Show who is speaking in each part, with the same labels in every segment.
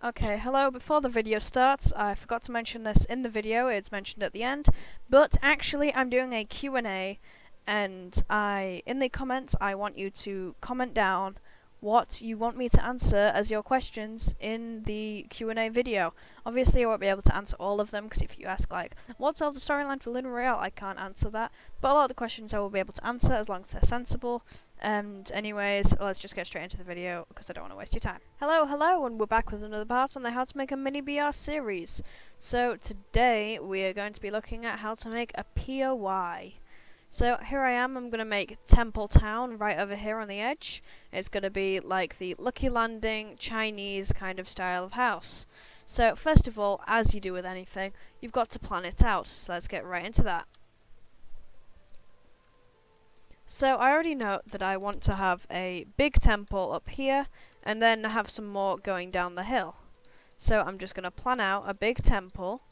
Speaker 1: Okay, hello, before the video starts, I forgot to mention this in the video, it's mentioned at the end, but actually I'm doing a Q&A, and in the comments, I want you to comment down what you want me to answer as your questions in the Q&A video. Obviously I won't be able to answer all of them, because if you ask like, what's all the storyline for Mini Battle Royale, I can't answer that, but a lot of the questions I will be able to answer as long as they're sensible. And anyways, let's just get straight into the video because I don't want to waste your time. Hello, and we're back with another part on the how to make a mini BR series. So today we are going to be looking at how to make a POI. So here I am, I'm going to make Temple Town right over here on the edge. It's going to be like the Lucky Landing Chinese kind of style of house. So first of all, as you do with anything, you've got to plan it out. So let's get right into that. So I already know that I want to have a big temple up here and then have some more going down the hill. So I'm just going to plan out a big temple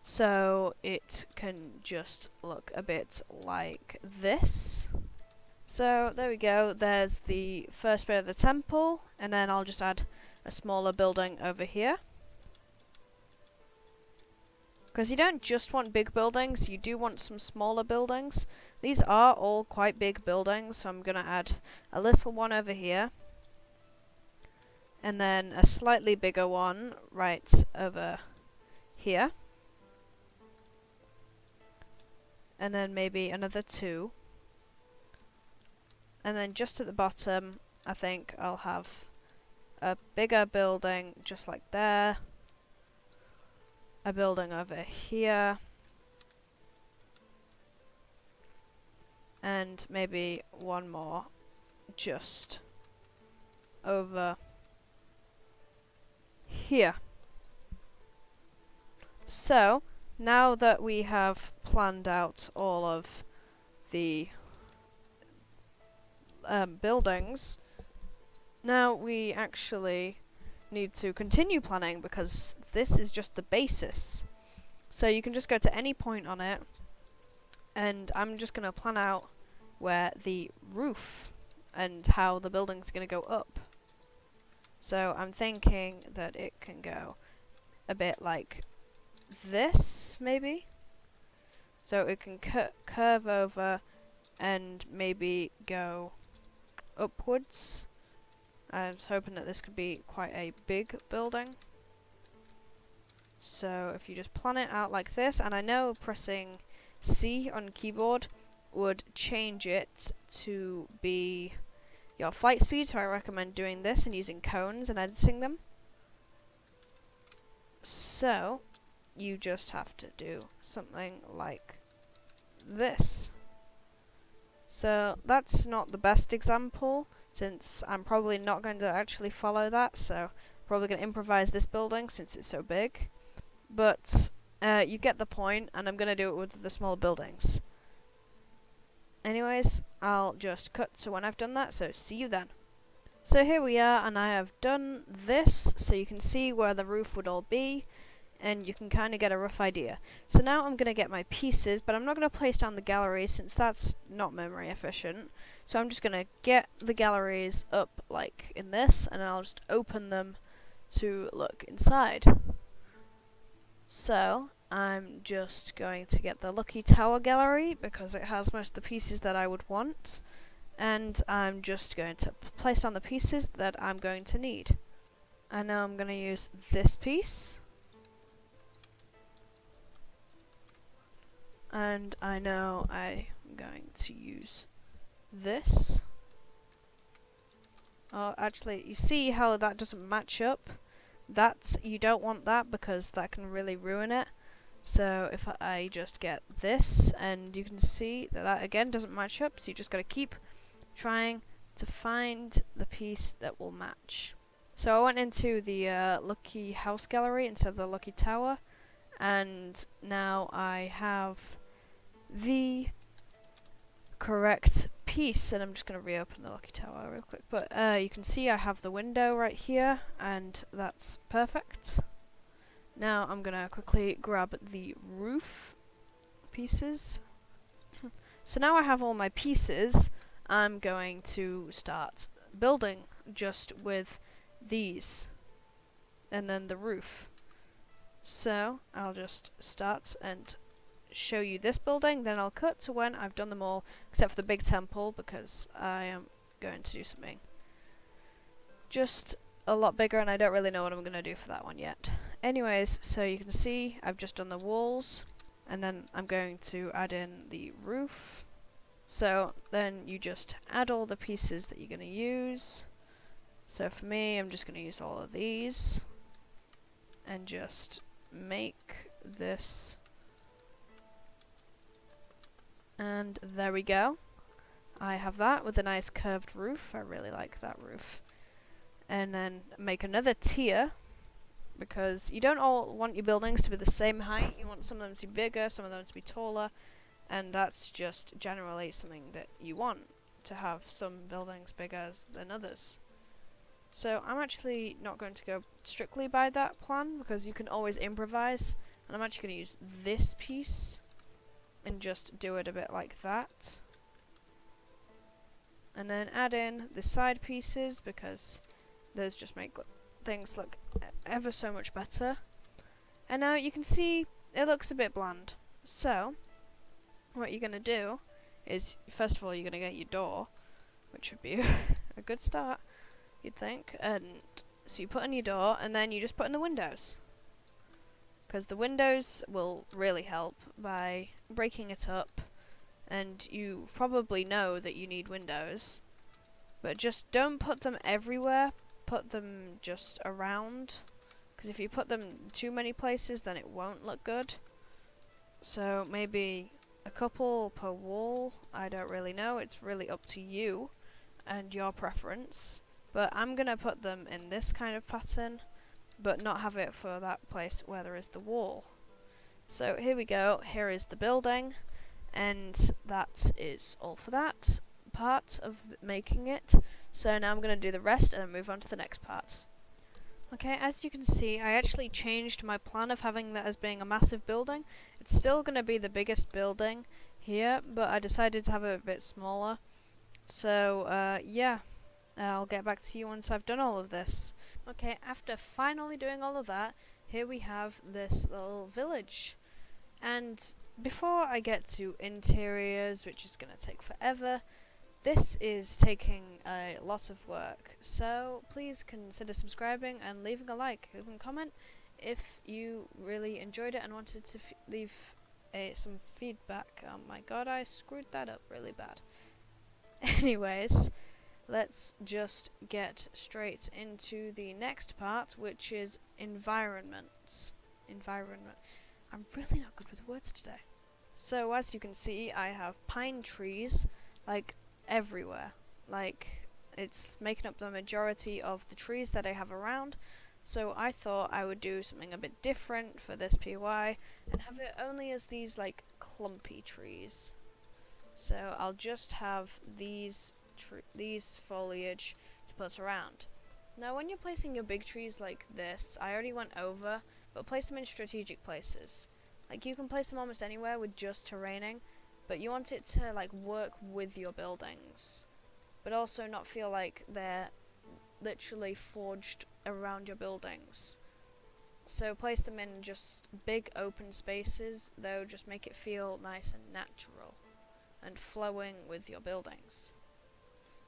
Speaker 1: so it can just look a bit like this. So there we go, there's the first bit of the temple, and then I'll just add a smaller building over here. Because you don't just want big buildings, you do want some smaller buildings. These are all quite big buildings, so I'm going to add a little one over here. And then a slightly bigger one right over here. And then maybe another two. And then just at the bottom, I think I'll have a bigger building just like there. A building over here, and maybe one more just over here. So now that we have planned out all of the buildings, now we actually need to continue planning because this is just the basis. So you can just go to any point on it, and I'm just going to plan out where the roof and how the building's going to go up. So I'm thinking that it can go a bit like this, maybe. So it can curve over and maybe go upwards. I was hoping that this could be quite a big building. So if you just plan it out like this, and I know pressing C on keyboard would change it to be your flight speed, so I recommend doing this and using cones and editing them. So you just have to do something like this. So that's not the best example, since I'm probably not going to actually follow that, so I'm probably going to improvise this building since it's so big. But you get the point, and I'm going to do it with the smaller buildings. Anyways, I'll just cut to when I've done that, so see you then. So here we are, and I have done this, so you can see where the roof would all be, and you can kind of get a rough idea. So now I'm going to get my pieces, but I'm not going to place down the galleries since that's not memory efficient. So I'm just going to get the galleries up like in this, and I'll just open them to look inside. So I'm just going to get the Lucky Tower gallery because it has most of the pieces that I would want, and I'm just going to place down the pieces that I'm going to need. And now I'm going to use this piece. And I know I'm going to use this. Oh, actually, you see how that doesn't match up? You don't want that because that can really ruin it. So if I just get this, and you can see that that again doesn't match up, so you just got to keep trying to find the piece that will match. So I went into the Lucky House gallery instead of the Lucky Tower, and now I have the correct piece, and I'm just going to reopen the Lucky Tower real quick. But you can see I have the window right here, and that's perfect. Now I'm going to quickly grab the roof pieces. So now I have all my pieces, I'm going to start building just with these. and then the roof. So I'll just start and show you this building, then I'll cut to when I've done them all, except for the big temple, because I am going to do something just a lot bigger, and I don't really know what I'm going to do for that one yet. Anyways, so you can see I've just done the walls, and then I'm going to add in the roof. So then you just add all the pieces that you're going to use. So for me, I'm just going to use all of these and just make this. And there we go. I have that with a nice curved roof. I really like that roof. And then make another tier, because you don't all want your buildings to be the same height. You want some of them to be bigger, some of them to be taller, and that's just generally something that you want, to have some buildings bigger than others. So I'm actually not going to go strictly by that plan, because you can always improvise, and I'm actually going to use this piece and just do it a bit like that. And then add in the side pieces, because those just make things look ever so much better. And now you can see it looks a bit bland. So what you're going to do is, first of all, you're going to get your door, which would be a good start, you'd think. And so you put in your door, and then you just put in the windows, because the windows will really help by breaking it up. And you probably know that you need windows, but just don't put them everywhere. Put them just around, because if you put them too many places, then it won't look good. So maybe a couple per wall. I don't really know. It's really up to you and your preference. But I'm gonna put them in this kind of pattern, but not have it for that place where there is the wall. So here we go. Here is the building, and that is all for that part of making it. So now I'm going to do the rest and then move on to the next part. Okay, as you can see, I actually changed my plan of having that as being a massive building. It's still going to be the biggest building here, but I decided to have it a bit smaller. So yeah, I'll get back to you once I've done all of this. Okay, after finally doing all of that, here we have this little village. And before I get to interiors, which is going to take forever, this is taking a lot of work. So please consider subscribing and leaving a like, leaving a comment if you really enjoyed it and wanted to leave some feedback. Oh my god, I screwed that up really bad. Anyways, let's just get straight into the next part, which is environments. Environment. I'm really not good with words today. So as you can see, I have pine trees, like, everywhere. Like, it's making up the majority of the trees that I have around. So I thought I would do something a bit different for this POI and have it only as these, like, clumpy trees. So I'll just have these foliage to put around. Now when you're placing your big trees like this, I already went over, but place them in strategic places. Like, you can place them almost anywhere with just terraining, but you want it to, like, work with your buildings, but also not feel like they're literally forged around your buildings. So place them in just big open spaces, though just make it feel nice and natural and flowing with your buildings.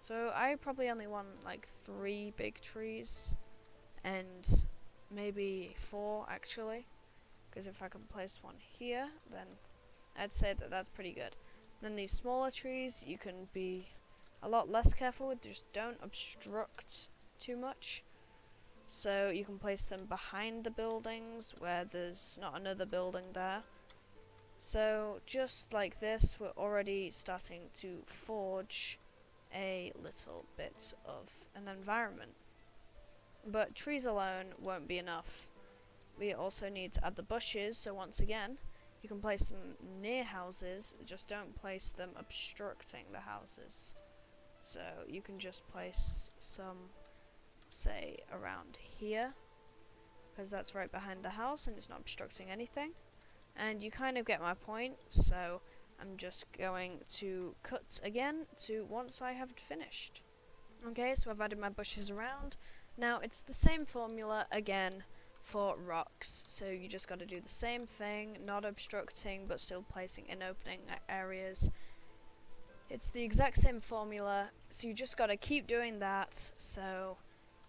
Speaker 1: So I probably only want like 3 big trees, and maybe 4 actually, because if I can place one here, then I'd say that that's pretty good. Then these smaller trees you can be a lot less careful with, just don't obstruct too much. So you can place them behind the buildings where there's not another building there. So just like this, we're already starting to forge a little bit of an environment. But trees alone won't be enough. We also need to add the bushes, so once again, you can place them near houses, just don't place them obstructing the houses. So you can just place some, say, around here, because that's right behind the house and it's not obstructing anything. And you kind of get my point, so I'm just going to cut again to once I have finished. Okay, so I've added my bushes around, Now it's the same formula again for rocks, so you just got to do the same thing, not obstructing but still placing in opening areas. It's the exact same formula, so you just got to keep doing that, so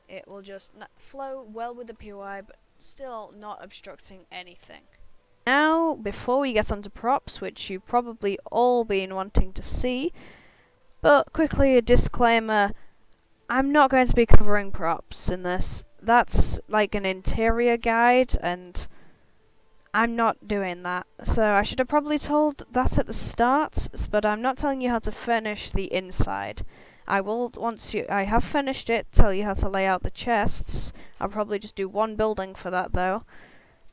Speaker 1: it will just flow well with the POI but still not obstructing anything. Now, before we get onto props, which you've probably all been wanting to see, but quickly a disclaimer, I'm not going to be covering props in this. That's like an interior guide, and I'm not doing that. So I should have probably told that at the start, but I'm not telling you how to finish the inside. I will, once I have finished it, tell you how to lay out the chests. I'll probably just do one building for that though.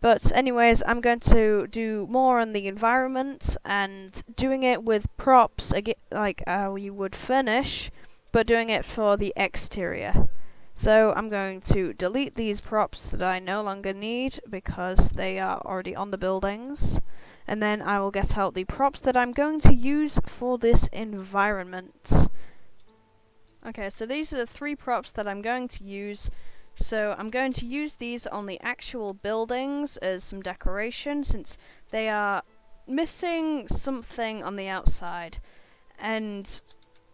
Speaker 1: But anyways, I'm going to do more on the environment and doing it with props, like how you would finish, but doing it for the exterior. So I'm going to delete these props that I no longer need because they are already on the buildings. And then I will get out the props that I'm going to use for this environment. Okay, so these are the 3 props that I'm going to use. So I'm going to use these on the actual buildings as some decoration since they are missing something on the outside. And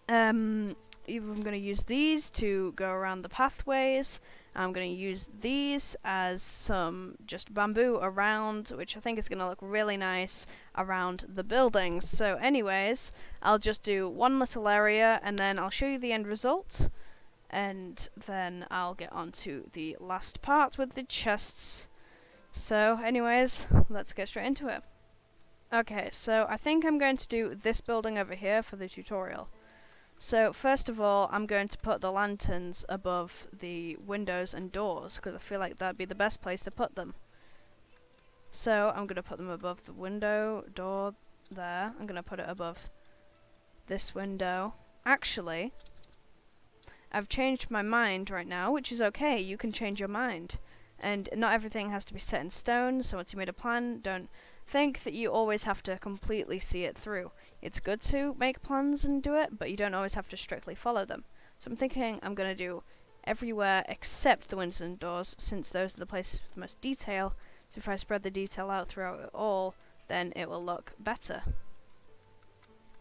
Speaker 1: I'm going to use these to go around the pathways. I'm going to use these as some just bamboo around, which I think is going to look really nice around the buildings. So anyways, I'll just do one little area and then I'll show you the end result. And then I'll get on to the last part with the chests. So anyways, let's get straight into it. Okay, so I think I'm going to do this building over here for the tutorial. So first of all, I'm going to put the lanterns above the windows and doors because I feel like that'd be the best place to put them. So I'm going to put them above the window, door there. I'm going to put it above this window. Actually, I've changed my mind right now, which is okay. You can change your mind. And not everything has to be set in stone, so once you made a plan, don't think that you always have to completely see it through. It's good to make plans and do it, but you don't always have to strictly follow them. So I'm thinking I'm going to do everywhere except the windows and doors, since those are the places with the most detail. So if I spread the detail out throughout it all, then it will look better.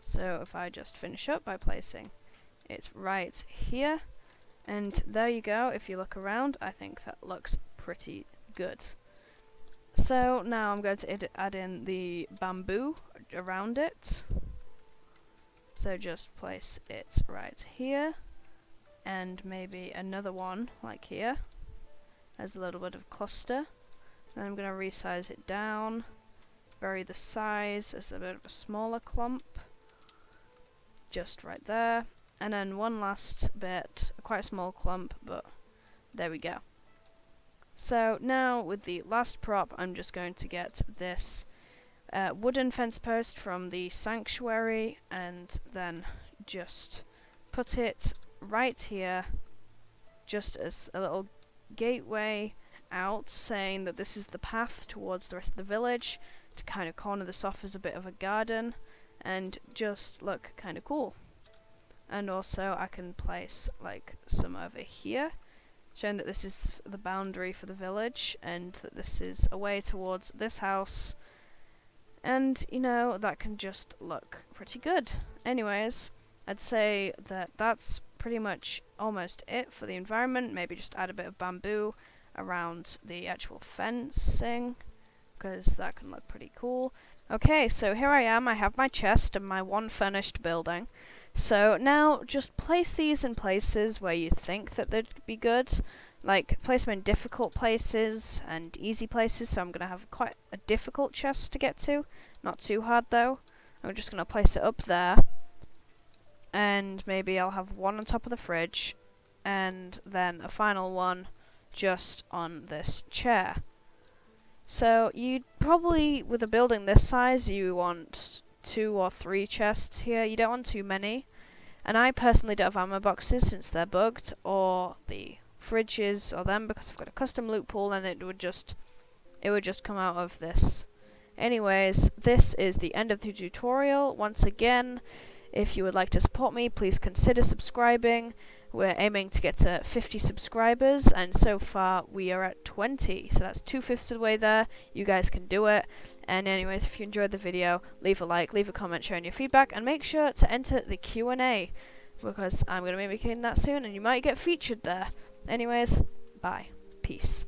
Speaker 1: So if I just finish up by placing it right here, and there you go. If you look around, I think that looks pretty good. So now I'm going to add in the bamboo around it. So just place it right here, and maybe another one like here as a little bit of cluster. Then I'm going to resize it down, vary the size as a bit of a smaller clump, just right there. And then one last bit, quite a small clump, but there we go. So now with the last prop, I'm just going to get this wooden fence post from the sanctuary and then just put it right here, just as a little gateway out, saying that this is the path towards the rest of the village, to kind of corner this off as a bit of a garden and just look kind of cool. And also I can place like some over here, showing that this is the boundary for the village and that this is a way towards this house. And, you know, that can just look pretty good. Anyways, I'd say that that's pretty much almost it for the environment. Maybe just add a bit of bamboo around the actual fencing, because that can look pretty cool. Okay, so here I am. I have my chest and my one furnished building. So now just place these in places where you think that they'd be good. Like, place them in difficult places and easy places, so I'm going to have quite a difficult chest to get to. Not too hard, though. I'm just going to place it up there. And maybe I'll have one on top of the fridge, and then a final one just on this chair. So, you'd probably, with a building this size, you want 2 or 3 chests here. You don't want too many. And I personally don't have ammo boxes since they're bugged, or the fridges or them, because I've got a custom loot pool and it would just come out of this. Anyways, this is the end of the tutorial. Once again, if you would like to support me, please consider subscribing. We're aiming to get to 50 subscribers, and so far we are at 20, so that's 2/5 of the way there. You guys can do it. And anyways, if you enjoyed the video, leave a like, leave a comment sharing your feedback, and make sure to enter the Q&A, because I'm going to be making that soon, and you might get featured there. Anyways, bye. Peace.